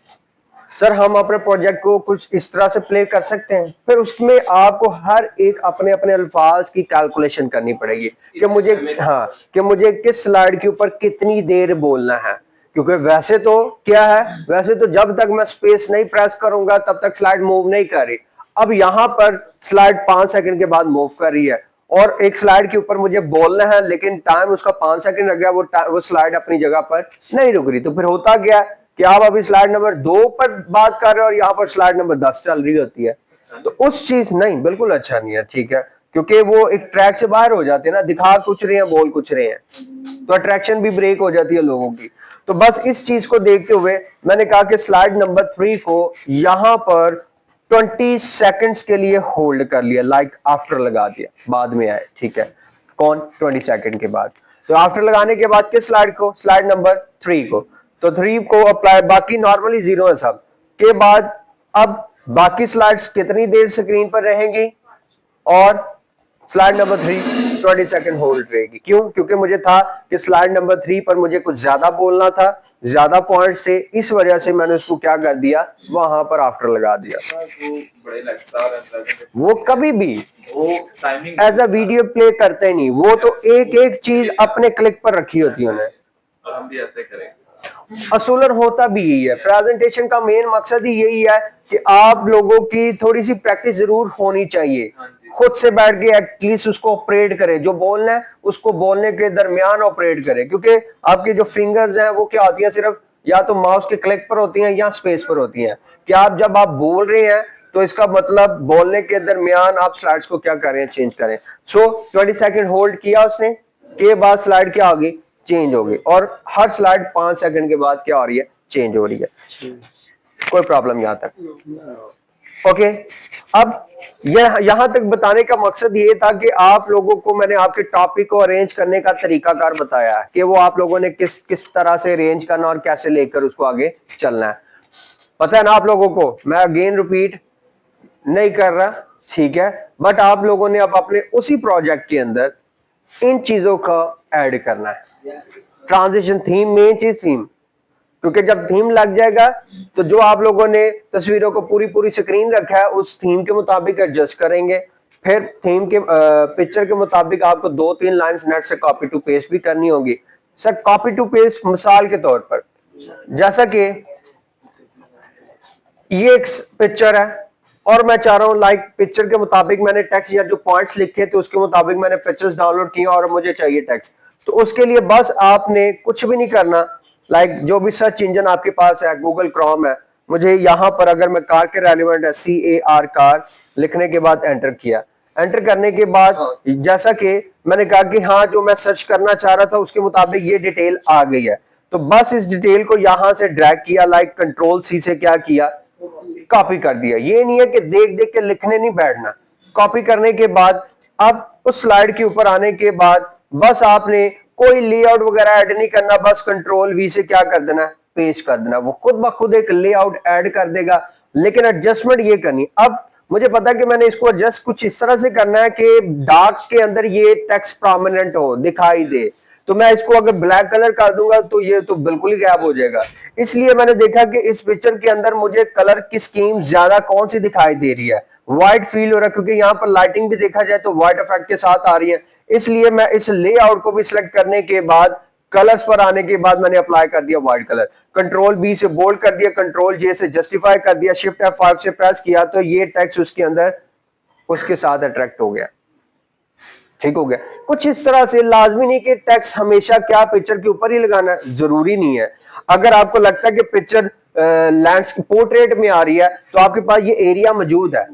S1: सर हम अपने प्रोजेक्ट को कुछ इस तरह से प्ले कर सकते हैं, फिर उसमें आपको हर एक अपने अपने अल्फाज की कैलकुलेशन करनी पड़ेगी कि मुझे कि मुझे किस स्लाइड के ऊपर कितनी देर बोलना है। क्योंकि वैसे तो क्या है, वैसे तो जब तक मैं स्पेस नहीं प्रेस करूंगा तब तक स्लाइड मूव नहीं कर रही। अब यहाँ पर स्लाइड 5 सेकंड के बाद मूव कर रही है और एक स्लाइड के ऊपर मुझे बोलना है लेकिन टाइम उसका 5 सेकंड लग गया, वो स्लाइड अपनी जगह पर नहीं रुक रही। तो फिर होता क्या कि आप अभी स्लाइड नंबर 2 पर बात कर रहे हो और यहाँ पर स्लाइड नंबर 10 चल रही होती है। तो उस चीज नहीं, बिल्कुल अच्छा नहीं है, ठीक है, क्योंकि वो एक ट्रैक से बाहर हो जाते हैं ना, दिखा कुछ रहे हैं बोल कुछ रहे हैं, तो अट्रैक्शन भी ब्रेक हो जाती है लोगों की। तो बस इस चीज को देखते हुए मैंने कहा कि स्लाइड नंबर 3 को यहां पर 20 सेकंड्स के लिए होल्ड कर लिया, लाइक आफ्टर लगा दिया, बाद में आए, ठीक है, कौन 20 सेकंड के बाद। तो आफ्टर लगाने के बाद किस स्लाइड को, स्लाइड नंबर 3 को, तो 3 को अप्लाई, बाकी नॉर्मली 0 है सब के बाद। अब बाकी स्लाइड्स कितनी देर स्क्रीन पर रहेंगी और स्लाइड नंबर 3 20 सेकंड होल्ड रहेगी। क्यों? क्योंकि मुझे था कि स्लाइड नंबर 3 पर मुझे कुछ ज्यादा बोलना था, ज्यादा पॉइंट से, इस वजह से मैंने उसको क्या कर दिया, वहां पर आफ्टर लगा दिया।
S3: बड़े लगता है
S1: वो कभी भी
S3: वो timing
S1: as a video play करते नहीं, वो तो एक एक चीज अपने क्लिक पर रखी होती है उन्हें।
S3: हम भी ऐसे करेंगे।
S1: असूलन होता भी यही है, प्रेजेंटेशन का मेन मकसद ही यही है कि आप लोगों की थोड़ी सी प्रैक्टिस जरूर होनी चाहिए, खुद से बैठ के एटलीस्ट उसको ऑपरेट करें, जो बोलना है उसको बोलने के दरमियान ऑपरेट करें। क्योंकि आपकी जो फिंगर्स हैं वो क्या होती हैं, सिर्फ या तो माउस के क्लिक पर होती हैं या स्पेस पर होती हैं। कि आप जब आप बोल रहे हैं तो इसका मतलब बोलने के दरमियान आप स्लाइड्स को क्या करें, चेंज करें। सो 20 सेकंड होल्ड किया उसने, के बाद स्लाइड क्या होगी, चेंज होगी, और हर स्लाइड 5 सेकंड के बाद क्या हो रही है, चेंज हो रही है। कोई प्रॉब्लम यहां तक? ओके, अब यहां तक बताने का मकसद ये था कि आप लोगों को मैंने आपके टॉपिक को अरेंज करने का तरीकाकार बताया है कि वो आप लोगों ने किस किस तरह से अरेंज करना और कैसे लेकर उसको आगे चलना है। पता है ना आप लोगों को, मैं अगेन रिपीट नहीं कर रहा, ठीक है, बट आप लोगों ने अब अपने उसी प्रोजेक्ट के अंदर इन चीजों का ऐड करना है। ट्रांजिशन थीम, मेन चीज थीम, क्योंकि जब थीम लग जाएगा तो जो आप लोगों ने तस्वीरों को पूरी स्क्रीन रखा है उस थीम के मुताबिक एडजस्ट करेंगे। फिर थीम के पिक्चर के मुताबिक आपको 2-3 लाइंस नेट से कॉपी टू पेस्ट भी करनी होगी। सर कॉपी टू पेस्ट मिसाल के तौर पर, जैसा कि ये एक पिक्चर है और मैं चाह रहा हूं लाइक पिक्चर के मुताबिक मैंने टेक्स्ट या जो पॉइंट्स लिखे थे उसके मुताबिक मैंने पिक्चर्स डाउनलोड किए और मुझे चाहिए टेक्स्ट। तो उसके लिए बस आपने कुछ भी नहीं करना, लाइक जो भी सर्च इंजन आपके पास है, गूगल क्रोम है, मुझे यहाँ पर अगर मैं कार के रेलिवेंट है CAR कार लिखने के बाद एंटर किया, एंटर करने के बाद जैसा कि मैंने कहा कि हाँ जो मैं सर्च करना चाह रहा था उसके मुताबिक ये डिटेल आ गई है, तो बस इस डिटेल को यहां से ड्रैग किया, लाइक Ctrl+C से क्या किया, कॉपी कर दिया। ये नहीं है कि देख देख के लिखने नहीं बैठना, कॉपी करने के बाद अब उस स्लाइड के ऊपर आने के बाद बस आपने कोई लेआउट वगैरह ऐड नहीं करना, बस Ctrl+V से क्या कर देना, पेस्ट कर देना, वो खुद ब खुद एक लेआउट ऐड कर देगा। लेकिन एडजस्टमेंट ये करनी, अब मुझे पता है कि मैंने इसको एडजस्ट कुछ इस तरह से करना है कि डार्क के अंदर ये टेक्स्ट प्रोमिनेंट हो, दिखाई दे, तो मैं इसको अगर ब्लैक कलर कर दूंगा तो ये तो बिल्कुल ही गायब हो जाएगा। इसलिए मैंने देखा कि इस पिक्चर के अंदर मुझे कलर की स्कीम ज्यादा कौन सी दिखाई दे रही है, व्हाइट फील हो रहा है, क्योंकि यहाँ पर लाइटिंग भी देखा जाए तो व्हाइट इफेक्ट के साथ आ रही है। इसलिए मैं इस लेआउट को भी सिलेक्ट करने के बाद कलर्स पर आने के बाद मैंने अप्लाई कर दिया व्हाइट कलर, Ctrl+B से बोल्ड कर दिया, Ctrl+J से जस्टिफाई कर दिया, Shift F5 से प्रेस किया तो ये टेक्स्ट उसके अंदर उसके साथ अट्रैक्ट हो गया, ठीक हो गया। कुछ इस तरह से, लाजमी नहीं कि टेक्स्ट हमेशा क्या पिक्चर के ऊपर ही लगाना, जरूरी नहीं है। अगर आपको लगता है कि पिक्चर लैंडस्केप पोर्ट्रेट में आ रही है तो आपके पास ये एरिया मौजूद है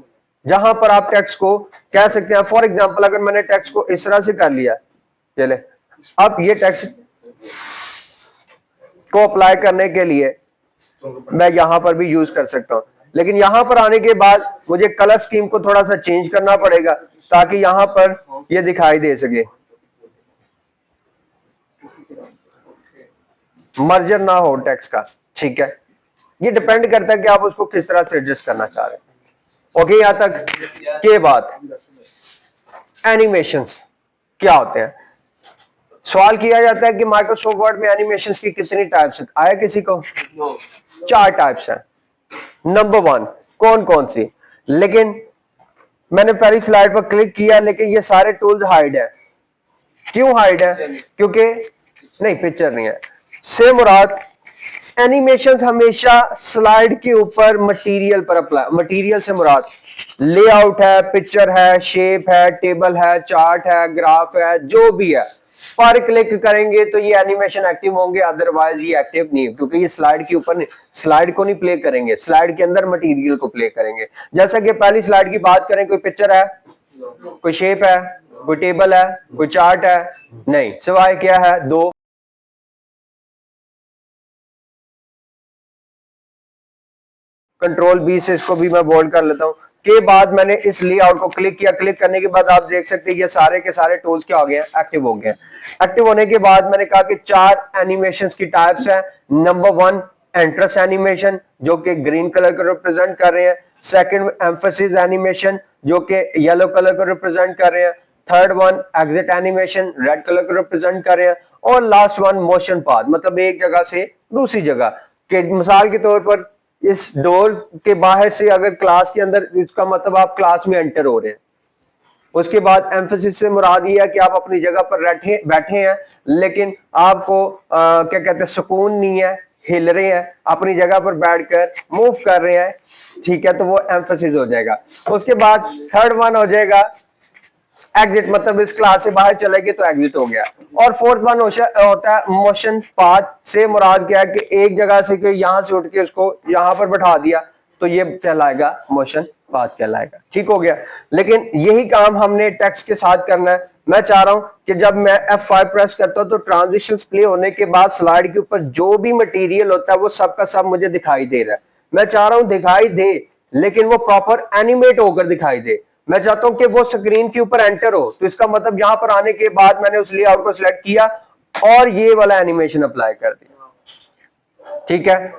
S1: जहां पर आप टेक्स्ट को कह सकते हैं। फॉर एग्जांपल अगर मैंने टेक्स्ट को इस तरह से कर लिया, चले अब ये टेक्स्ट को अप्लाई करने के लिए मैं यहां पर भी यूज कर सकता हूं, लेकिन यहां पर आने के बाद मुझे कलर स्कीम को थोड़ा सा चेंज करना पड़ेगा ताकि यहां पर ये दिखाई दे सके, मर्जर ना हो टेक्स्ट का, ठीक है। ये डिपेंड करता है कि आप उसको किस तरह से एडजस्ट करना चाह रहे हैं। ओके, यहां तक के बाद एनिमेशंस क्या होते हैं। सवाल किया जाता है कि माइक्रोसॉफ्ट वर्ड में एनिमेशंस की कितनी टाइप्स है, आया किसी को? 4 टाइप्स हैं। नंबर 1 कौन कौन सी? लेकिन मैंने पहली स्लाइड पर क्लिक किया, लेकिन ये सारे टूल्स हाइड है। क्यों हाइड है? क्योंकि नहीं, पिक्चर नहीं है। से मुराद एनिमेशंस हमेशा स्लाइड के ऊपर मटेरियल पर अप्लाई, मटेरियल से मुराद लेआउट है, पिक्चर है, शेप है, टेबल है, चार्ट है, ग्राफ है, जो भी है, पर क्लिक करेंगे तो ये एनिमेशन एक्टिव होंगे, अदरवाइज ये एक्टिव नहीं, क्योंकि ये स्लाइड के ऊपर, स्लाइड को नहीं प्ले करेंगे, स्लाइड के अंदर मटेरियल को प्ले करेंगे। जैसा कि पहली स्लाइड की बात करें, कोई पिक्चर है, कोई शेप है, कोई टेबल है, कोई चार्ट है, नहीं, सिवाय क्या है? 2। कंट्रोल बी से इसको भी मैं बोल्ड कर लेता हूं। के बाद मैंने इस लेआउट को क्लिक किया, क्लिक करने के बाद आप देख सकते हैं ये सारे के सारे टूल्स क्या हो गए हैं? एक्टिव हो गए हैं। एक्टिव होने के बाद मैंने कहा कि 4 एनिमेशंस की टाइप्स हैं। नंबर 1 एंट्रेंस एनिमेशन, जो कि ग्रीन कलर को रिप्रेजेंट कर रहे हैं। सेकंड एम्फेसिस एनिमेशन, जो कि येलो कलर को रिप्रेजेंट कर रहे हैं। Third one exit animation, red colour को रिप्रेजेंट कर रहे हैं। और लास्ट वन मोशन पाथ, मतलब एक जगह से दूसरी जगह के, मिसाल के तौर पर इस डोर के बाहर से अगर क्लास के अंदर, इसका मतलब आप क्लास में एंटर हो रहे हैं। उसके बाद एम्फेसिस से मुराद ये है कि आप अपनी जगह पर बैठे हैं, लेकिन आपको क्या कहते हैं, सुकून नहीं है, हिल रहे हैं, अपनी जगह पर बैठकर मूव कर रहे हैं, ठीक है, तो वो एम्फेसिस हो जाएगा। उसके बाद थर्ड वन हो जाएगा एग्जिट, मतलब इस क्लास से बाहर चले गए तो एग्जिट हो गया। और फोर्थ वन होता है मोशन पाथ, से मुराद क्या है कि एक जगह से कि यहां से उठ के उसको यहां पर बैठा दिया तो ये कहलाएगा मोशन पाथ कहलाएगा, ठीक हो गया। लेकिन यही काम हमने टेक्स्ट के साथ करना है। मैं चाह रहा हूं कि जब मैं F5 प्रेस करता हूं तो ट्रांजिशंस प्ले होने के बाद स्लाइड के ऊपर जो भी मटेरियल होता है वो सब का सब मुझे दिखाई दे रहा है। मैं चाह रहा हूं दिखाई दे, लेकिन वो प्रॉपर एनिमेट होकर दिखाई दे। मैं चाहता हूं कि वो स्क्रीन के ऊपर एंटर हो, तो इसका मतलब यहां पर आने के बाद मैंने उस लेआउट को सिलेक्ट किया और ये वाला एनिमेशन अप्लाई कर दिया, ठीक है।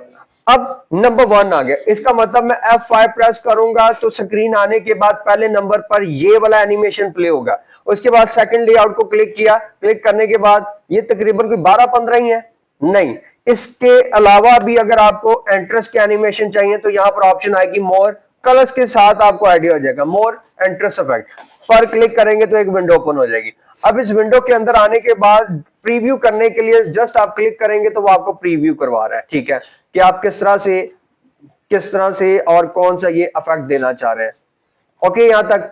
S1: अब नंबर 1 आ गया, इसका मतलब मैं F5 प्रेस करूंगा तो स्क्रीन आने के बाद पहले नंबर पर ये वाला एनिमेशन प्ले होगा। उसके बाद सेकंड लेआउट को क्लिक किया, क्लिक करने के बाद ये तकरीबन कोई 12-15 ही है, नहीं, इसके अलावा भी अगर आपको एंट्रेंस के एनिमेशन चाहिए तो यहां पर ऑप्शन आएगी मोर, कलर्स के साथ आपको आइडिया हो जाएगा, मोर एंट्रेंस इफेक्ट पर क्लिक करेंगे तो एक विंडो ओपन हो जाएगी। अब इस विंडो के अंदर आने के बाद प्रीव्यू करने के लिए जस्ट आप क्लिक करेंगे तो वो आपको प्रीव्यू करवा रहा है, ठीक है, कि आप किस तरह से और कौन सा ये इफेक्ट देना चाह रहे हैं। ओके, यहां तक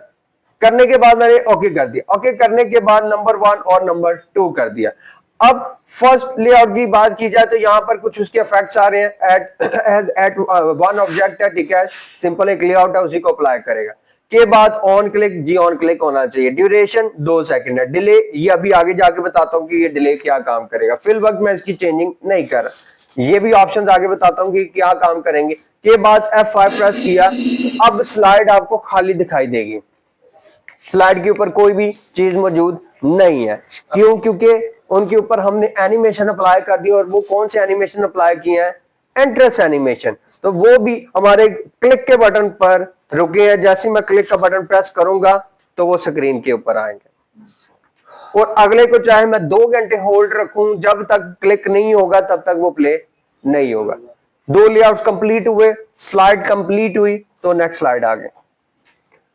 S1: करने के बाद मैंने ओके कर दिया। ओके करने के बाद नंबर 1 और नंबर 2 कर दिया। अब फर्स्ट लेआउट की बात की जाए तो यहां पर कुछ उसके इफेक्ट्स आ रहे हैं। एट वन ऑब्जेक्ट है, ठीक है, सिंपल एक लेआउट है, उसी को अप्लाई करेगा। के बाद ऑन क्लिक, जी ऑन क्लिक होना चाहिए। ड्यूरेशन 2 सेकंड है। डिले, ये अभी आगे जाके बताता हूं कि ये डिले क्या काम करेगा, फिल वक्त मैं इसकी चेंजिंग नहीं कर रहा, ये भी ऑप्शंस आगे बताता हूं कि क्या काम करेंगे। के बाद F5 प्रेस किया, अब स्लाइड आपको खाली दिखाई देगी, स्लाइड के ऊपर कोई भी चीज मौजूद नहीं है। क्यों? क्योंकि उनके ऊपर हमने एनिमेशन अप्लाई कर दिया, और वो कौन से एनिमेशन अप्लाई किए हैं? Entrance animation. तो वो भी हमारे क्लिक के बटन पर रुके हैं, जैसे मैं क्लिक का बटन प्रेस करूंगा तो वो स्क्रीन के ऊपर आएंगे। और अगले को चाहे मैं 2 घंटे होल्ड रखूं, जब तक क्लिक नहीं होगा तब तक वो प्ले नहीं होगा। 2 लेआउट्स कंप्लीट हुए, स्लाइड कंप्लीट हुई तो नेक्स्ट स्लाइड आ गए।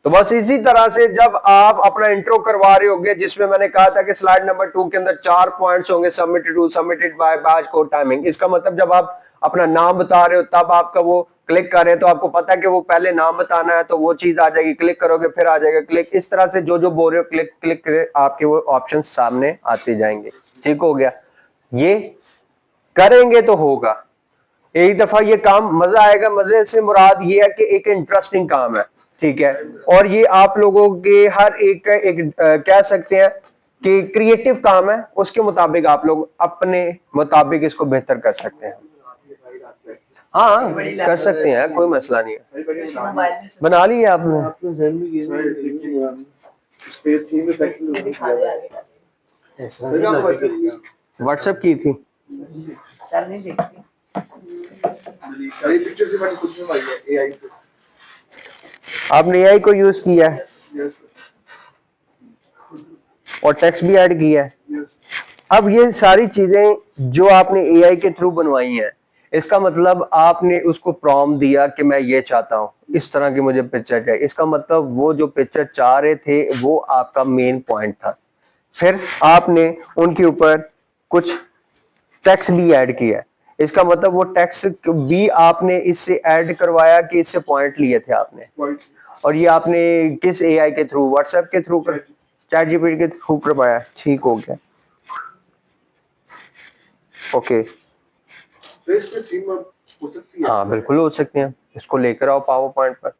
S1: तो बस इसी तरह से जब आप अपना इंट्रो करवा रहे होंगे, जिसमें मैंने कहा था कि स्लाइड नंबर 2 के अंदर 4 पॉइंट्स होंगे, submitted by batch code timing. इसका मतलब जब आप अपना नाम बता रहे हो तब आपका वो क्लिक कर रहे हैं तो आपको पता है कि वो पहले नाम बताना है, तो वो चीज आ जाएगी, क्लिक करोगे फिर आ जाएगा क्लिक। इस तरह से जो जो बोल रहे हो क्लिक क्लिक करे, आपके वो ऑप्शन सामने आते जाएंगे, ठीक हो गया। ये करेंगे तो होगा एक दफा ये काम, मजा आएगा। मजे से मुराद ये है कि एक इंटरेस्टिंग काम है, ठीक है, और ये आप लोगों के हर एक का एक कह सकते हैं कि क्रिएटिव काम है, उसके मुताबिक आप लोग अपने मुताबिक इसको बेहतर कर सकते हैं। हाँ कर सकते हैं, कोई मसला नहीं है। बना ली है आपने?
S6: स्पेस थी में तक
S4: ये दिखा दे आगे का।
S1: व्हाट्सएप की थी।
S4: सर नहीं देखती।
S6: सारी पिक्चर से मैंने कुछ बनवाई है एआई से।
S1: आपने एआई को यूज किया है
S6: यस
S1: और टेक्स्ट भी ऐड किया है।
S6: यस
S1: अब ये सारी चीजें जो आपने एआई के थ्रू बनवाई हैं, इसका मतलब आपने उसको प्रॉम्प्ट दिया कि मैं ये चाहता हूँ, इस तरह की मुझे पिक्चर चाहिए। इसका मतलब वो जो पिक्चर चाह रहे थे वो आपका मेन पॉइंट था। फिर आपने उनके ऊपर कुछ टेक्स्ट भी ऐड किया है। इसका मतलब वो टेक्स्ट भी आपने इससे ऐड करवाया कि इससे पॉइंट लिए थे आपने।
S6: पॉइंट
S1: और ये आपने किस एआई के थ्रू, व्हाट्सएप के थ्रू, चैट जीपीटी के थ्रू करवाया? ठीक हो गया, ओके।
S6: तो इस पे थीम हो सकती है।
S1: हाँ बिल्कुल हो सकते हैं, इसको लेकर आओ पावर पॉइंट पर।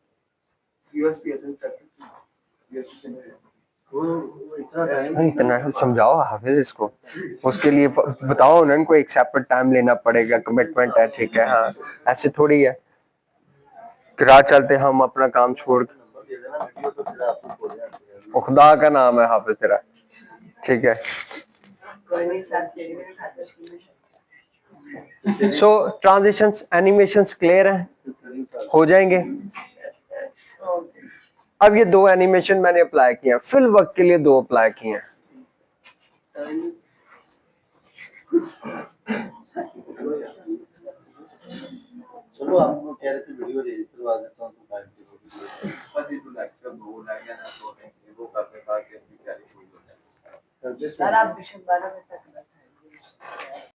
S6: यूएसपी ऐसे कर सकते हैं। यूएसपी वो इतना
S1: अरे इतना समझाओ हाफिज इसको, उसके लिए बताओ ना, उनको एक सेपरेट टाइम लेना पड़ेगा, कमिटमेंट है, ठीक है। हाँ ऐसे थोड़ी है कि रात चलते हम अपना काम छोड़ के। ओ खुदा का नाम है हाफिज तेरा, ठीक है।
S4: कोई नहीं सर तेरे में खाता स्क्रीन में।
S1: सो ट्रांजिशंस एनिमेशंस क्लियर हैं, हो जाएंगे। अब ये दो एनिमेशन मैंने अप्लाई किए हैं, फिल वक्त के लिए दो अप्लाई किए हैं।
S6: चलो आपको कह रहे थे वीडियो रेडी करवा देता हूँ तो टाइम पे
S3: बस ये तो लेक्चर दो रह गया ना, तो वो करते था कि इसकी तैयारी पूरी हो जाए।
S4: सर आप विषय 12 बजे तक रखें।